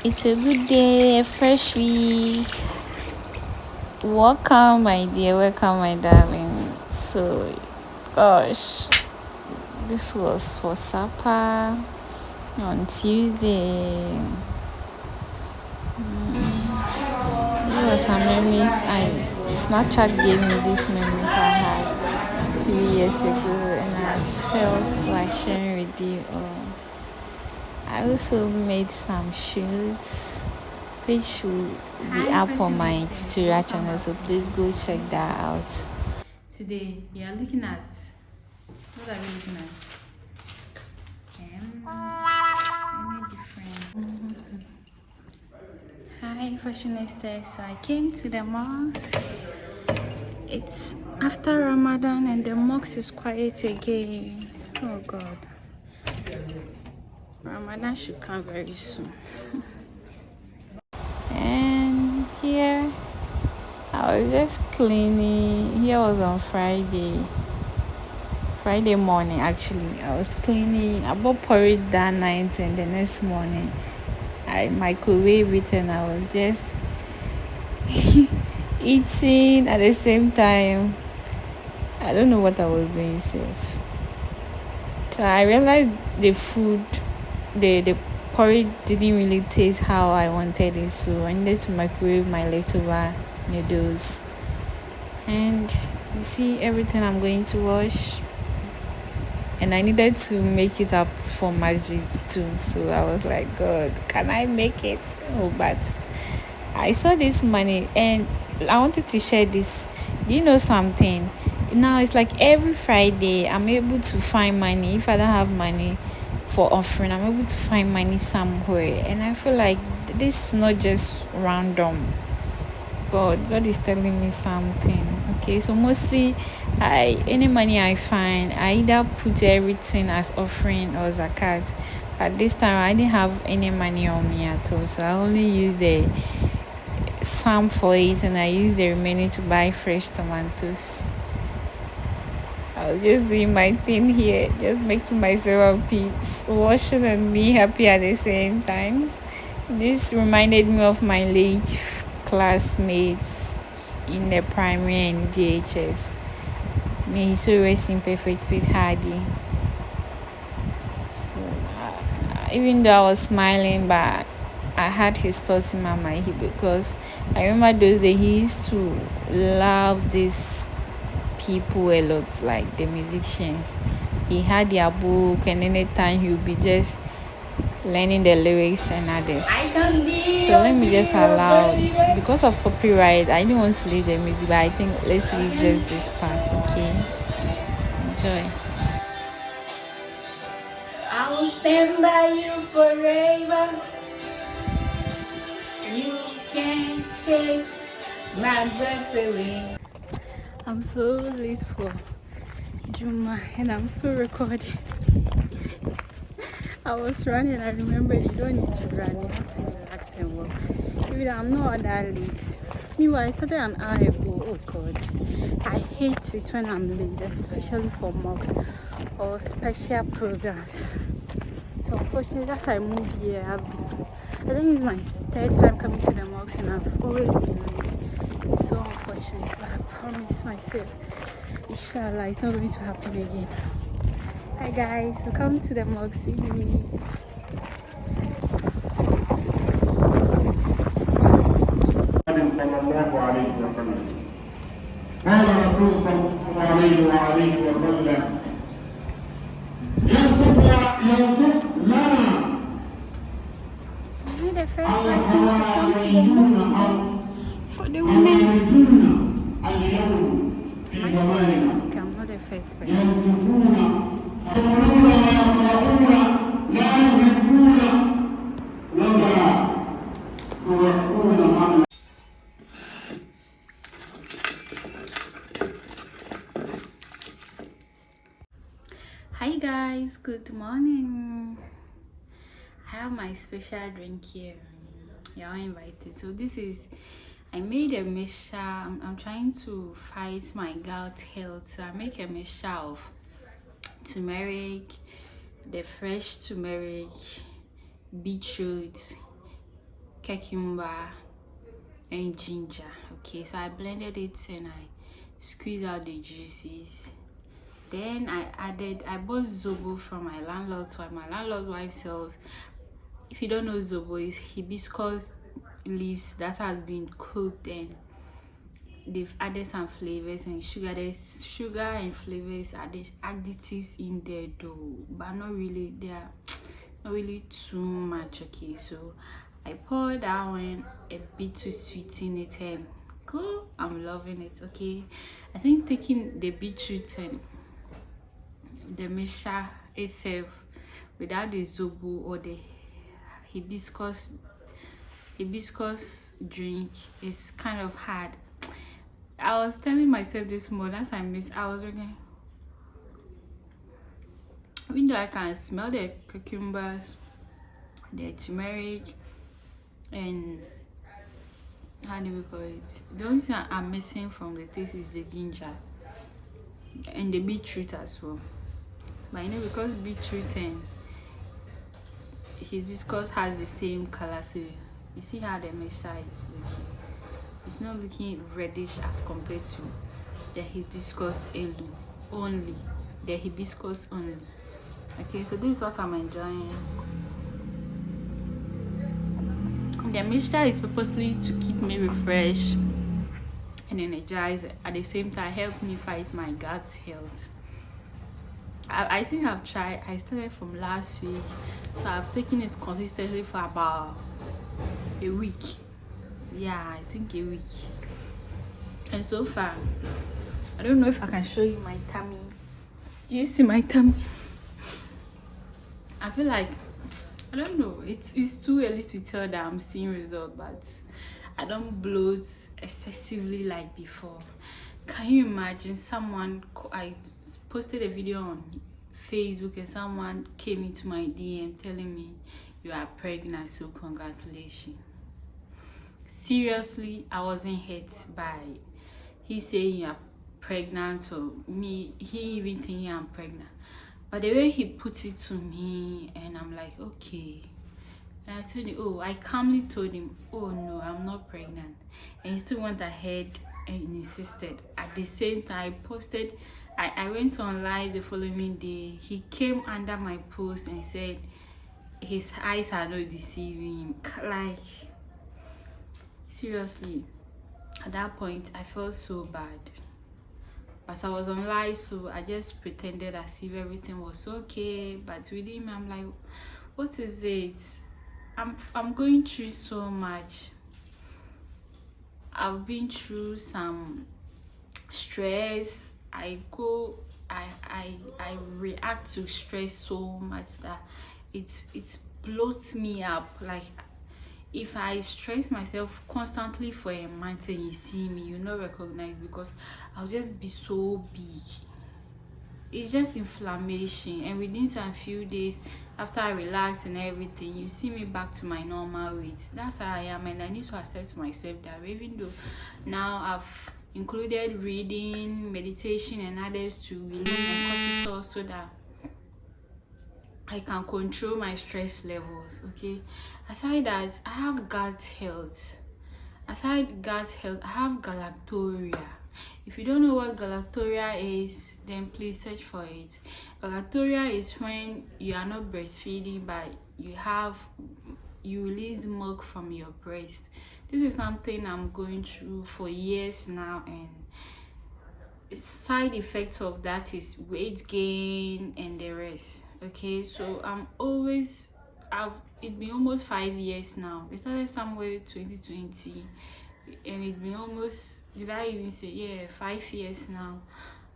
It's a good day, a fresh week. Welcome, my dear. Welcome, my darling. So, gosh, this was for supper on Tuesday. These were some memories. Snapchat gave me these memories I had 3 years ago, and I felt like sharing with you all. I also made some shoots which will be up on my tutorial channel, so please go check that out. Today we are looking at, what are we looking at? Any different? Hi fashionistas, so I came to the mosque. It's after Ramadan and the mosque is quiet again. Oh God, Ramadan should come very soon. And here I was just cleaning. Here was on Friday morning. Actually, I was cleaning. I bought porridge that night, and the next morning I microwaved it, and I was just eating at the same time. I don't know what I was doing safe. So I realized the food, the porridge didn't really taste how I wanted it, so I needed to microwave my leftover noodles. And you see everything I'm going to wash, and I needed to make it up for masjid too. So I was like, God, can I make it? Oh, but I saw this money and I wanted to share this. Do you know something? Now it's like every Friday I'm able to find money. If I don't have money for offering, I'm able to find money somewhere, and I feel like this is not just random. God is telling me something. Okay, so mostly any money I find, I either put everything as offering or zakat. At this time I didn't have any money on me at all, so I only used the some for it, and I used the remaining to buy fresh tomatoes. I was just doing my thing here, just making myself happy, washing and being happy at the same times. This reminded me of my late classmates in the primary and JHS. May he so rest in perfect peace, Hardy. So even though I was smiling, but I had his thoughts in my mind, because I remember those days he used to love these people a lot, like the musicians. He had their book, and anytime he would be just learning the lyrics and others. So let me just allow, because of copyright, I didn't want to leave the music, but I think let's leave just this part. Okay, enjoy. I will stand by you forever. You can't take my breath away. I'm so late for Juma, and I'm still recording. I was running. I remember you don't need to run, you have to relax and walk. Even though I'm not that late. Meanwhile, I started an hour ago. Oh God, I hate it when I'm late, especially for mocks or special programs. So unfortunately, as I move here, I think it's my third time coming to the mosque, and I've always been late. It's so unfortunate, but I promise myself, inshallah, it's not going to happen again. Hi guys, welcome to the mosque with me. قال الرسول صلى الله عليه وسلم يوسف لنا You're the first person to come to the mosque for the women. My phone, I'm not the first person. Hi guys, good morning. I have my special drink here. You're invited. So this is, I made a mixture. I'm trying to fight my gout health. So I make a mixture of turmeric, the fresh turmeric, beetroot, cucumber and ginger. Okay, so I blended it and I squeezed out the juices. Then I bought zobo from my landlord's wife. My landlord's wife sells, if you don't know zobo, is hibiscus leaves that has been cooked and they've added some flavors and sugar. There's sugar and flavors, additives in there though, but not really, they are not really too much. Okay, so I poured that one a bit to sweeten it and cool, I'm loving it. Okay, I think taking the beetroot and the mixture itself without the zobo or the hibiscus drink is kind of hard. I was telling myself this morning as I was drinking, even though I can smell the cucumbers, the turmeric, and how do we call it? The only thing I'm missing from the taste is the ginger and the beetroot as well. But you know, because beetroot and hibiscus has the same color, so you see how the mixture is looking. It's not looking reddish as compared to the hibiscus only. The hibiscus only. Okay, so this is what I'm enjoying. The mixture is purposely to keep me refreshed and energized, at the same time help me fight my gut health. I think I started from last week, so I've taken it consistently for about a week. Yeah, I think a week. And so far, I don't know if I can show you my tummy. You see my tummy? I feel like, I don't know, it's too early to tell that I'm seeing results, but I don't bloat excessively like before. Can you imagine I posted a video on Facebook and someone came into my DM telling me you are pregnant, so congratulations. Seriously, I wasn't hurt by he saying you are pregnant or me, he even thinking I'm pregnant. But the way he put it to me, and I'm like, okay. And I told him, I calmly told him, oh no, I'm not pregnant. And he still went ahead and insisted. At the same time, I went on live the following day. He came under my post and said his eyes are not deceiving him. Like, seriously, at that point, I felt so bad. But I was on live, so I just pretended as if everything was okay. But with him, I'm like, what is it? I'm going through so much. I've been through some stress. I react to stress so much that it bloats me up. Like, if I stress myself constantly for a month and you see me, you not recognize, because I'll just be so big. It's just inflammation, and within some few days after I relax and everything, you see me back to my normal weight. That's how I am, and I need to accept myself that even though now I've included reading, meditation, and others to relieve my cortisol so that I can control my stress levels. Okay, aside that, I have gut health. Aside gut health, I have galactoria. If you don't know what galactoria is, then please search for it. Galactoria is when you are not breastfeeding, but you release milk from your breast. This is something I'm going through for years now, and side effects of that is weight gain and the rest. Okay, so it's been almost 5 years now. We started somewhere 2020, and it's been almost, did I even say, 5 years now.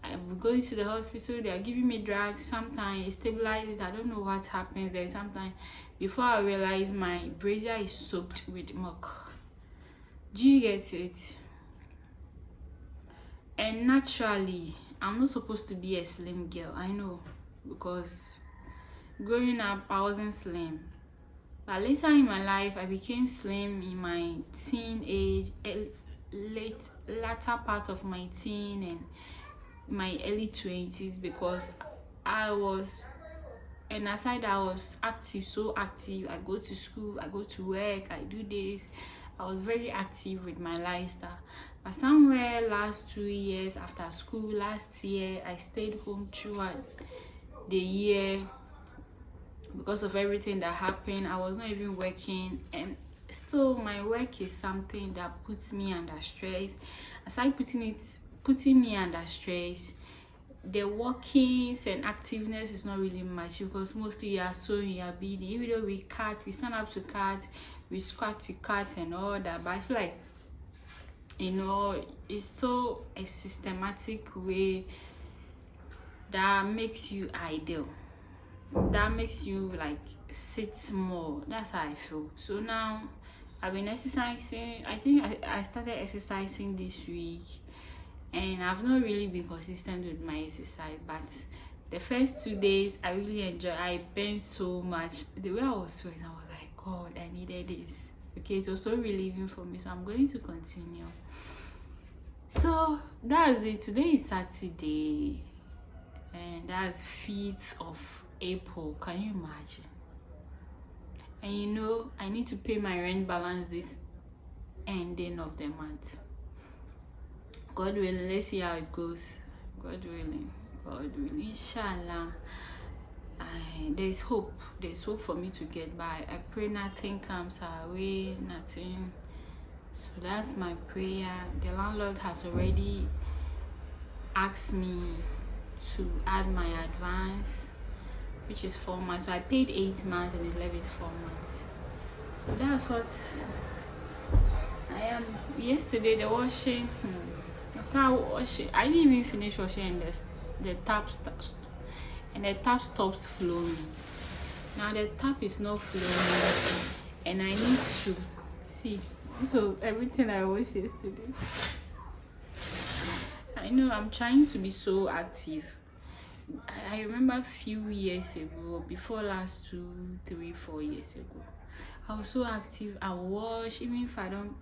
I'm going to the hospital, they are giving me drugs. Sometimes it stabilizes, I don't know what happens there. Sometimes before I realize, my brazier is soaked with milk. Do you get it? And naturally, I'm not supposed to be a slim girl, I know, because growing up I wasn't slim. But later in my life, I became slim in my teenage, latter part of my teen and my early 20s, because I was And aside that, I was active, so active. I go to school, I go to work, I do this. I was very active with my lifestyle. But somewhere last 2 years after school, last year, I stayed home throughout the year because of everything that happened. I was not even working, and still my work is something that puts me under stress. Aside putting me under stress, the workings and activeness is not really much, because mostly you are sewing, you are beading. Even though we cut, we stand up to cut, we squat to cut and all that, but I feel like, you know, it's still a systematic way that makes you idle, that makes you like sit more. That's how I feel. So now I've been exercising. I think I started exercising this week, and I've not really been consistent with my exercise, but the first 2 days I really enjoyed. I burned so much. The way I was sweating, I was like, God, I needed this. Okay, it was so relieving for me, so I'm going to continue. So that's it. Today is Saturday, and that's 5th of April. Can you imagine? And you know, I need to pay my rent balance this ending of the month. God willing, let's see how it goes. God willing, inshallah. There's hope for me to get by. I pray nothing comes our way, nothing. So that's my prayer. The landlord has already asked me to add my advance, which is 4 months. So I paid 8 months and it left it 4 months. So that's what I am. Yesterday the washing, after I wash it, I didn't even finish washing, and the tap stops flowing. Now the tap is not flowing, and I need to see. So everything I washed yesterday. I know I'm trying to be so active. I remember a few years ago, before last 2, 3, 4 years ago, I was so active. I wash, even if I don't,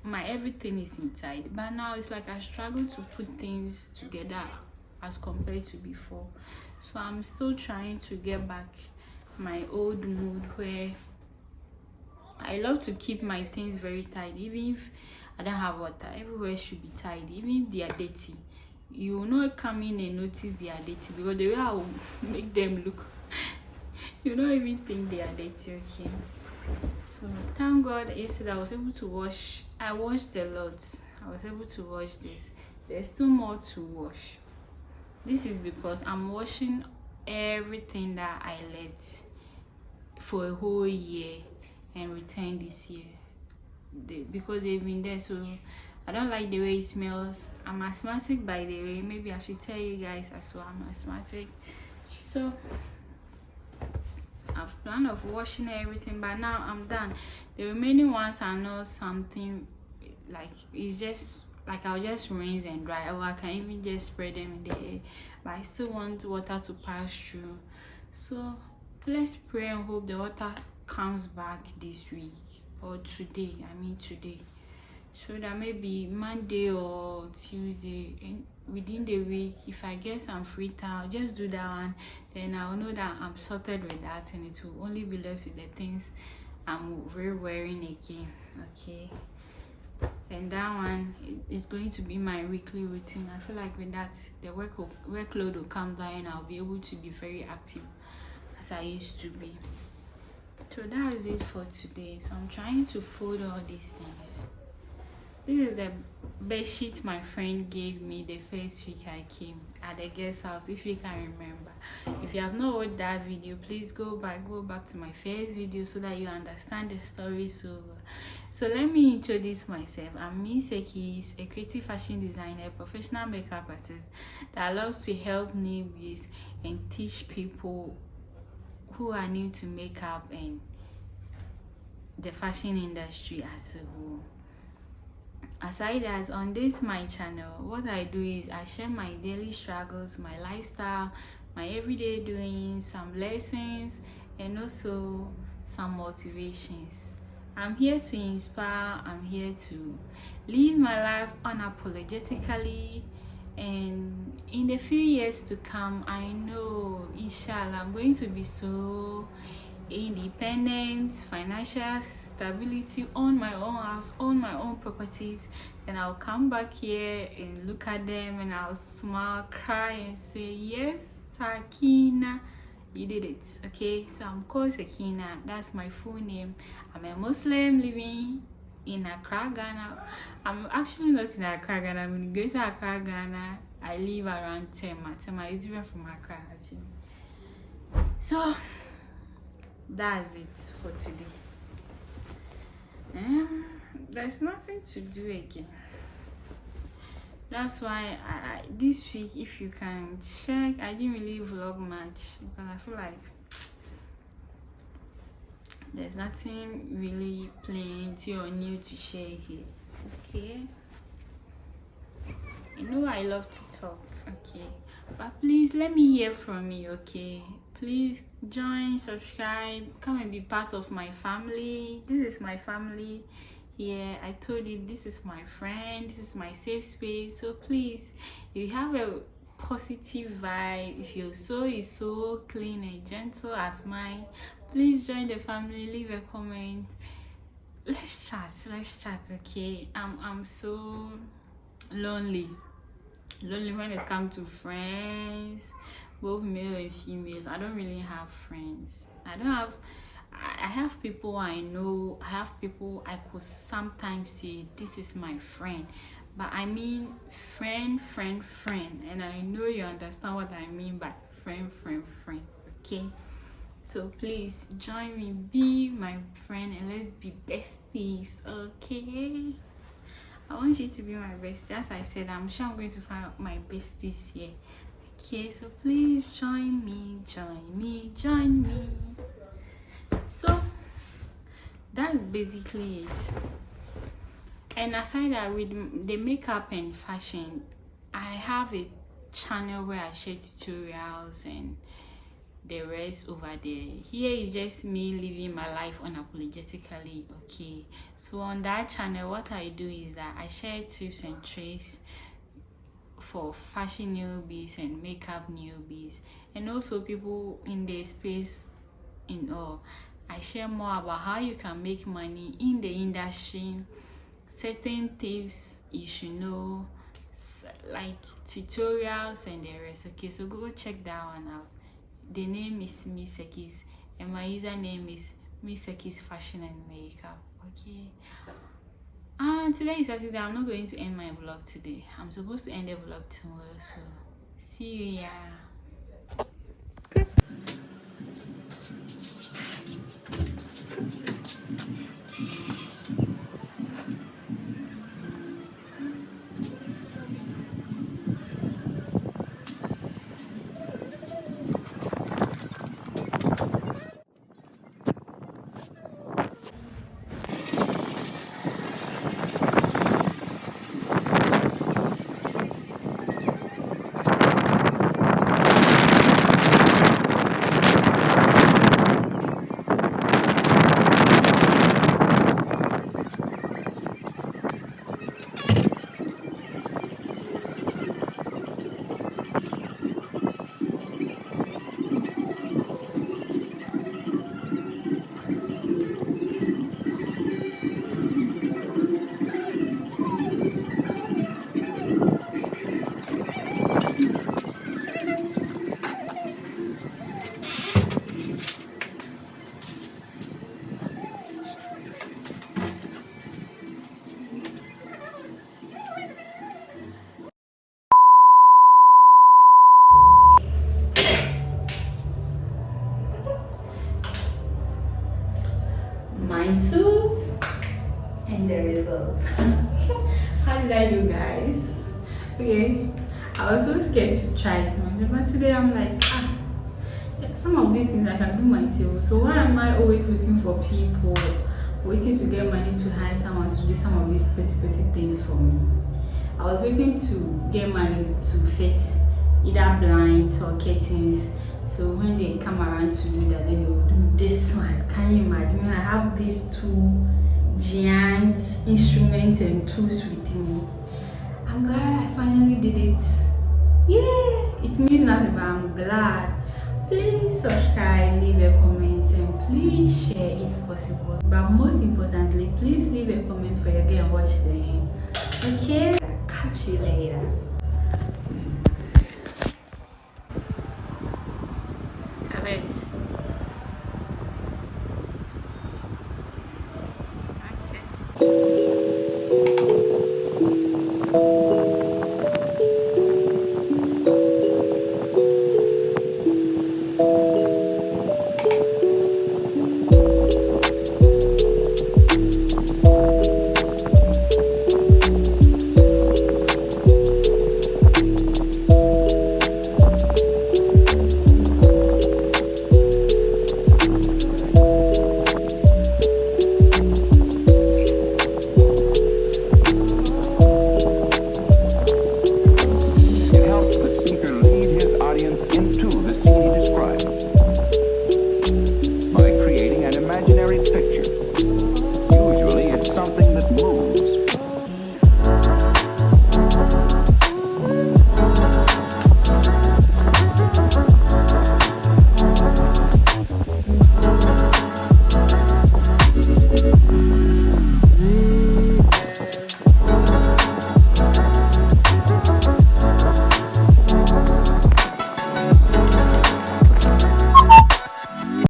my everything is inside. But now it's like I struggle to put things together as compared to before. So I'm still trying to get back my old mood where I love to keep my things very tidy. Even if I don't have water, everywhere should be tidy. Even if they are dirty, you will not come in and notice they are dirty, because the way I will make them look, you don't even think they are dirty. Okay, so thank God yesterday I was able to wash. I washed a lot. I was able to wash this. There's still more to wash. This is because I'm washing everything that I let for a whole year and return this year, because they've been there. So I don't like the way it smells. I'm asthmatic, by the way. Maybe I should tell you guys as well, I'm asthmatic. So I've planned of washing everything, but now I'm done. The remaining ones are not something like, it's just like I'll just rinse and dry, or I can even just spread them in the air, but I still want water to pass through. So let's pray and hope the water comes back this week, or today. Today, so that maybe Monday or Tuesday, within the week, if I get some free time, I'll just do that one. Then I'll know that I'm sorted with that, and it will only be left with the things I'm wearing again. Okay, and that one is going to be my weekly routine. I feel like with that, the workload will come down, and I'll be able to be very active as I used to be. So that is it for today. So I'm trying to fold all these things. This is the bed sheet my friend gave me the first week I came at the guest house, if you can remember. If you have not watched that video, please go back to my first video so that you understand the story so well. So let me introduce myself. I'm Miss Ekis, a creative fashion designer, professional makeup artist that loves to help newbies and teach people who are new to makeup and the fashion industry as a whole. Aside that, on this my channel, what I do is I share my daily struggles, my lifestyle, my everyday doings, some lessons, and also some motivations. I'm here to inspire. I'm here to live my life unapologetically And in the few years to come, I know, inshallah, I'm going to be so independent, financial stability, on my own house, on my own properties. And I'll come back here and look at them and I'll smile, cry, and say, yes, Sakina, you did it. Okay, so I'm called Sakina. That's my full name. I'm a Muslim living in Accra, Ghana. I'm actually not in Accra, Ghana. I'm in Greater Accra, Ghana. I live around Tema. Tema is different from Accra, actually. So that's it for today. There's nothing to do again. That's why this week, if you can check, I didn't really vlog much because I feel like there's nothing really plenty or new to share here. Okay, you know I love to talk. Okay, but please let me hear from you. Okay, please join, subscribe, come and be part of my family. This is my family here. I told you, this is my friend, this is my safe space. So please, if you have a positive vibe, if your soul is so clean and gentle as mine, please join the family, leave a comment, let's chat. Okay, I'm so lonely when it comes to friends, both male and females. I don't really have friends. I have people I know. I have people I could sometimes say this is my friend, but I mean friend, and I know you understand what I mean by friend. Okay, so please join me, be my friend, and let's be besties. Okay, I want you to be my bestie. As I said, I'm sure I'm going to find my besties here. Okay, so please join me. So that's basically it. And aside that, with the makeup and fashion, I have a channel where I share tutorials and the rest over there. Here is just me living my life unapologetically. Okay, so on that channel, what I do is that I share tips and tricks for fashion newbies and makeup newbies, and also people in the space in all. I share more about how you can make money in the industry, certain tips you should know, like tutorials and the rest. Okay, so go check that one out. The name is Miss Sekis and my username is Miss Sekis Fashion and Makeup. Okay, and today is Saturday. I'm not going to end my vlog today. I'm supposed to end the vlog tomorrow, so see you here. My tools and the result. How did I do, guys? Okay, I was so scared to try it myself, but today I'm like, some of these things I can do myself. So why am I always waiting for people, waiting to get money to hire someone to do some of these petty things for me? I was waiting to get money to fix either blinds or curtains. So when they come around to do that, then they will do this one. Can you imagine? I have these two giant instruments and tools with me. I'm glad I finally did it. Yeah, it means nothing, but I'm glad. Please subscribe, leave a comment, and please share if possible. But most importantly, please leave a comment for your girl and watch the end. Okay? Catch you later.